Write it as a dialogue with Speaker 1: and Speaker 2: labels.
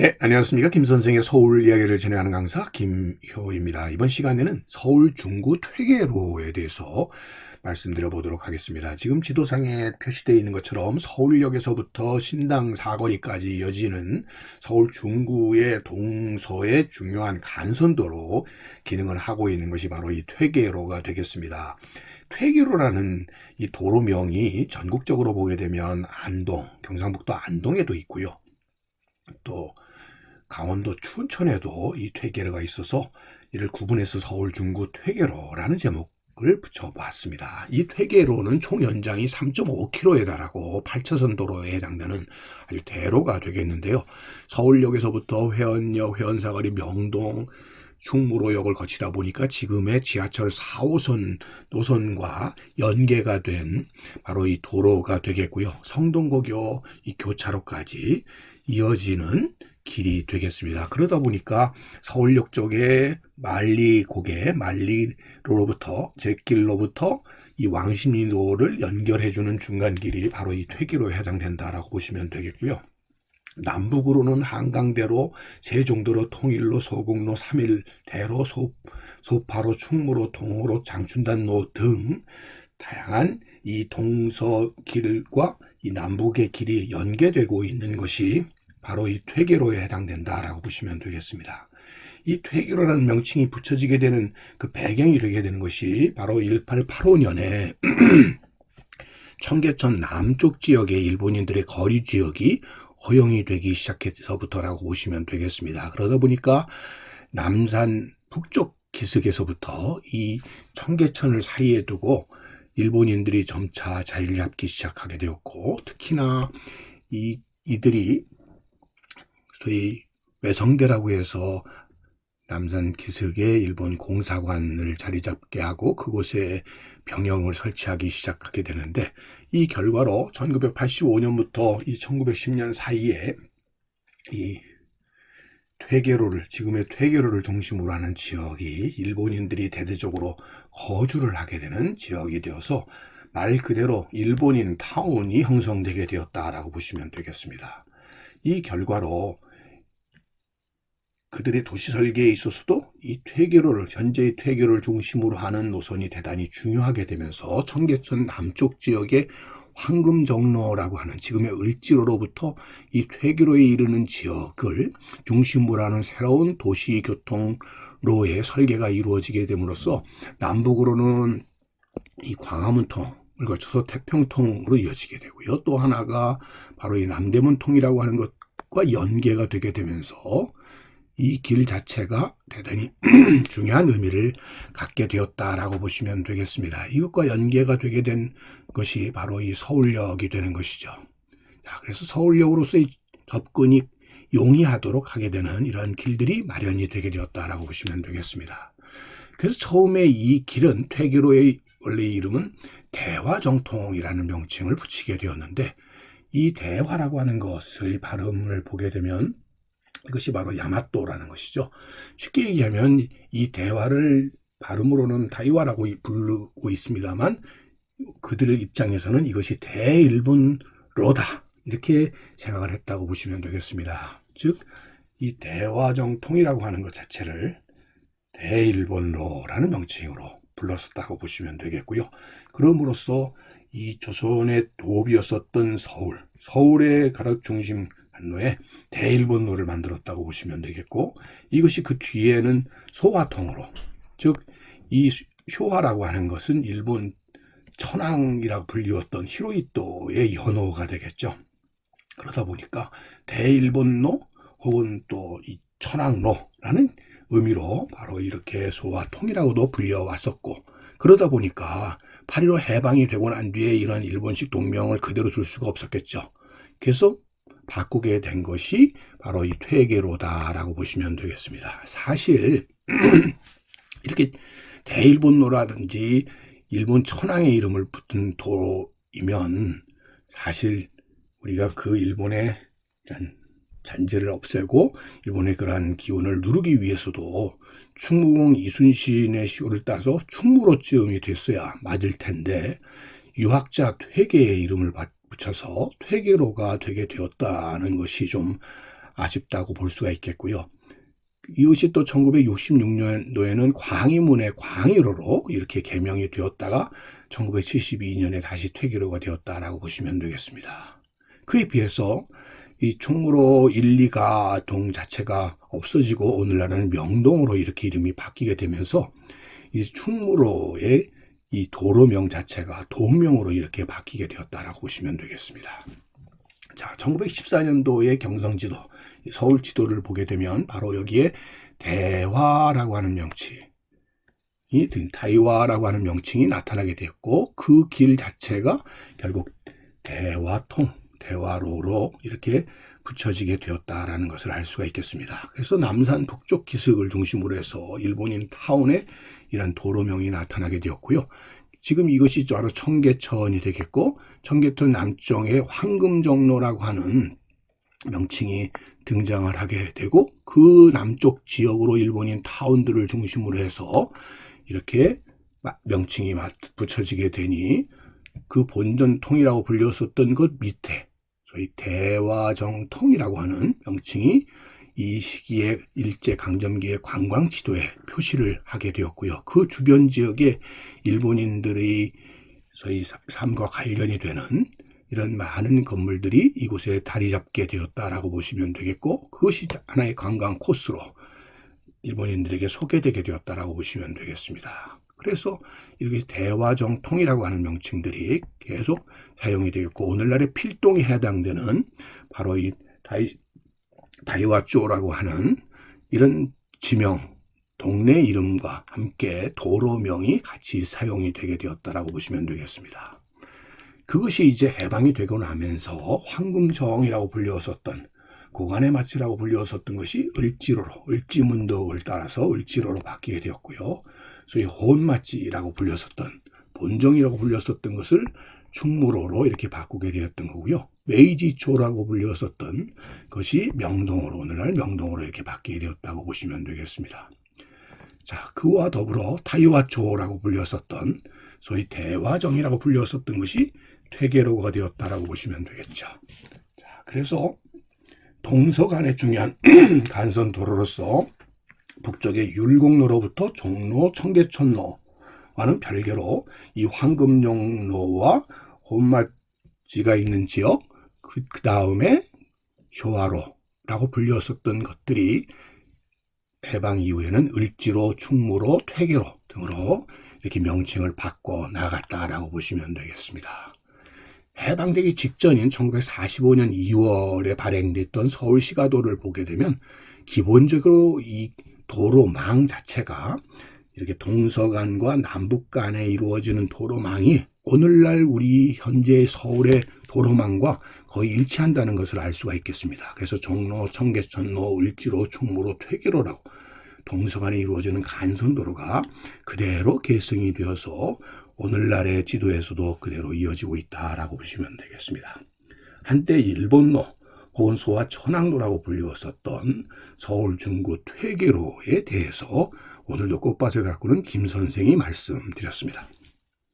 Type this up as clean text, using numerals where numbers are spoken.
Speaker 1: 네, 안녕하십니까. 김 선생의 서울 이야기를 진행하는 강사 김효입니다. 이번 시간에는 서울 중구 퇴계로에 대해서 말씀드려 보도록 하겠습니다. 지금 지도상에 표시되어 있는 것처럼 서울역에서부터 신당 사거리까지 이어지는 서울 중구의 동서의 중요한 간선도로 기능을 하고 있는 것이 바로 이 퇴계로가 되겠습니다. 퇴계로라는 이 도로명이 전국적으로 보게 되면 안동, 경상북도 안동에도 있고요. 또 강원도 춘천에도 이 퇴계로가 있어서 이를 구분해서 서울 중구 퇴계로라는 제목을 붙여봤습니다. 이 퇴계로는 총 연장이 3.5km에 달하고 8차선 도로에 해당되는 아주 대로가 되겠는데요. 서울역에서부터 회원역, 회원사거리, 명동, 충무로역을 거치다 보니까 지금의 지하철 4호선 노선과 연계가 된 바로 이 도로가 되겠고요. 성동고교 이 교차로까지 이어지는 길이 되겠습니다. 그러다 보니까 서울역 쪽에 만리고개, 만리로부터 제길로부터 이 왕십리로를 연결해주는 중간길이 바로 이 퇴계로에 해당된다라고 보시면 되겠고요. 남북으로는 한강대로, 세종도로, 통일로, 소곡로, 삼일대로, 소파로, 충무로, 동호로, 장춘단로 등 다양한 이 동서길과 이 남북의 길이 연계되고 있는 것이 바로 이 퇴계로에 해당된다라고 보시면 되겠습니다. 이 퇴계로라는 명칭이 붙여지게 되는 그 배경이 되게 되는 것이 바로 1885년에 청계천 남쪽 지역의 일본인들의 거리 지역이 허용이 되기 시작해서부터라고 보시면 되겠습니다. 그러다 보니까 남산 북쪽 기슭에서부터 이 청계천을 사이에 두고 일본인들이 점차 자리를 잡기 시작하게 되었고, 특히나 이들이 소위 외성대라고 해서 남산 기슭에 일본 공사관을 자리 잡게 하고 그곳에 병영을 설치하기 시작하게 되는데, 이 결과로 1985년부터 이 1910년 사이에 이 퇴계로를, 지금의 퇴계로를 중심으로 하는 지역이 일본인들이 대대적으로 거주를 하게 되는 지역이 되어서 말 그대로 일본인 타운이 형성되게 되었다라고 보시면 되겠습니다. 이 결과로 그들의 도시 설계에 있어서도 이 퇴계로를, 현재의 퇴계로를 중심으로 하는 노선이 대단히 중요하게 되면서 청계천 남쪽 지역의 황금정로라고 하는 지금의 을지로로부터 이 퇴계로에 이르는 지역을 중심으로 하는 새로운 도시교통로의 설계가 이루어지게 됨으로써 남북으로는 이 광화문통을 거쳐서 태평통으로 이어지게 되고요. 또 하나가 바로 이 남대문통이라고 하는 것과 연계가 되게 되면서 이 길 자체가 대단히 중요한 의미를 갖게 되었다라고 보시면 되겠습니다. 이것과 연계가 되게 된 것이 바로 이 서울역이 되는 것이죠. 자, 그래서 서울역으로서의 접근이 용이하도록 하게 되는 이런 길들이 마련이 되게 되었다라고 보시면 되겠습니다. 그래서 처음에 이 길은 퇴계로의 원래 이름은 대화정통이라는 명칭을 붙이게 되었는데, 이 대화라고 하는 것의 발음을 보게 되면 이것이 바로 야마토라는 것이죠. 쉽게 얘기하면 이 대화를 발음으로는 다이와라고 부르고 있습니다만 그들의 입장에서는 이것이 대일본로다 이렇게 생각을 했다고 보시면 되겠습니다. 즉 이 대화정통이라고 하는 것 자체를 대일본로라는 명칭으로 불렀었다고 보시면 되겠고요. 그럼으로써 이 조선의 도읍이었었던 서울의 가락 중심 한로에 대일본로를 만들었다고 보시면 되겠고, 이것이 그 뒤에는 소화통으로, 즉 이 쇼화라고 하는 것은 일본 천황이라고 불리웠던 히로히토의 연호가 되겠죠. 그러다 보니까 대일본로 혹은 또 이 천황로라는 의미로 바로 이렇게 소화통이라고도 불려왔었고, 그러다 보니까 8.15 해방이 되고 난 뒤에 이런 일본식 동명을 그대로 둘 수가 없었겠죠. 그래서 바꾸게 된 것이 바로 이 퇴계로다라고 보시면 되겠습니다. 사실 이렇게 대일본로라든지 일본 천황의 이름을 붙은 도이면 사실 우리가 그 일본의 잔재를 없애고 일본의 그러한 기운을 누르기 위해서도 충무공 이순신의 시호를 따서 충무로쯤이 됐어야 맞을 텐데, 유학자 퇴계의 이름을 붙여서 퇴계로가 되게 되었다는 것이 좀 아쉽다고 볼 수가 있겠고요. 이것이 또 1966년도에는 광희문의 광희로로 이렇게 개명이 되었다가 1972년에 다시 퇴계로가 되었다라고 보시면 되겠습니다. 그에 비해서 이 충무로 1, 2가 동 자체가 없어지고 오늘날은 명동으로 이렇게 이름이 바뀌게 되면서 이 충무로의 이 도로명 자체가 동명으로 이렇게 바뀌게 되었다라고 보시면 되겠습니다. 자, 1914년도의 경성지도, 서울 지도를 보게 되면 바로 여기에 대화라고 하는 명칭, 다이화라고 하는 명칭이 나타나게 되었고 그 길 자체가 결국 대화로로 이렇게 붙여지게 되었다라는 것을 알 수가 있겠습니다. 그래서 남산 북쪽 기슭을 중심으로 해서 일본인 타운에 이런 도로명이 나타나게 되었고요. 지금 이것이 바로 청계천이 되겠고 청계천 남쪽에 황금정로라고 하는 명칭이 등장을 하게 되고 그 남쪽 지역으로 일본인 타운들을 중심으로 해서 이렇게 명칭이 붙여지게 되니 그 본전통이라고 불렸었던 것 밑에 저희 대화정통이라고 하는 명칭이 이 시기에 일제강점기의 관광지도에 표시를 하게 되었고요. 그 주변 지역에 일본인들의 저희 삶과 관련이 되는 이런 많은 건물들이 이곳에 자리 잡게 되었다라고 보시면 되겠고 그것이 하나의 관광 코스로 일본인들에게 소개되게 되었다라고 보시면 되겠습니다. 그래서 이렇게 대화정통이라고 하는 명칭들이 계속 사용이 되었고 오늘날의 필동에 해당되는 바로 이 다이와조라고 하는 이런 지명, 동네 이름과 함께 도로명이 같이 사용이 되게 되었다라고 보시면 되겠습니다. 그것이 이제 해방이 되고 나면서 황금정이라고 불렸었던 고관의 맛이라고 불렸었던 것이 을지문덕을 따라서 을지로로 바뀌게 되었고요. 소위 혼맛지라고 불렸었던 본정이라고 불렸었던 것을 충무로로 이렇게 바꾸게 되었던 거고요. 메이지초라고 불렸었던 것이 명동으로 오늘날 명동으로 이렇게 바뀌게 되었다고 보시면 되겠습니다. 자, 그와 더불어 타이와초라고 불렸었던 소위 대화정이라고 불렸었던 것이 퇴계로가 되었다라고 보시면 되겠죠. 자, 그래서 동서간의 중요한 간선 도로로서 북쪽의 율곡로로부터 종로, 청계천로와는 별개로 이 황금정로와 혼맛지가 있는 지역, 그 다음에 효화로라고 불렸었던 것들이 해방 이후에는 을지로, 충무로, 퇴계로 등으로 이렇게 명칭을 바꿔 나갔다라고 보시면 되겠습니다. 해방되기 직전인 1945년 2월에 발행됐던 서울시가도를 보게 되면 기본적으로 이 도로망 자체가 이렇게 동서간과 남북간에 이루어지는 도로망이 오늘날 우리 현재 서울의 도로망과 거의 일치한다는 것을 알 수가 있겠습니다. 그래서 종로, 청계천로, 을지로, 충무로, 퇴계로라고 동서간에 이루어지는 간선도로가 그대로 계승이 되어서 오늘날의 지도에서도 그대로 이어지고 있다라고 보시면 되겠습니다. 한때 일본로 혹은 소와 천왕로라고 불리웠었던 서울 중구 퇴계로에 대해서 오늘도 꽃밭을 가꾸는 김 선생이 말씀드렸습니다.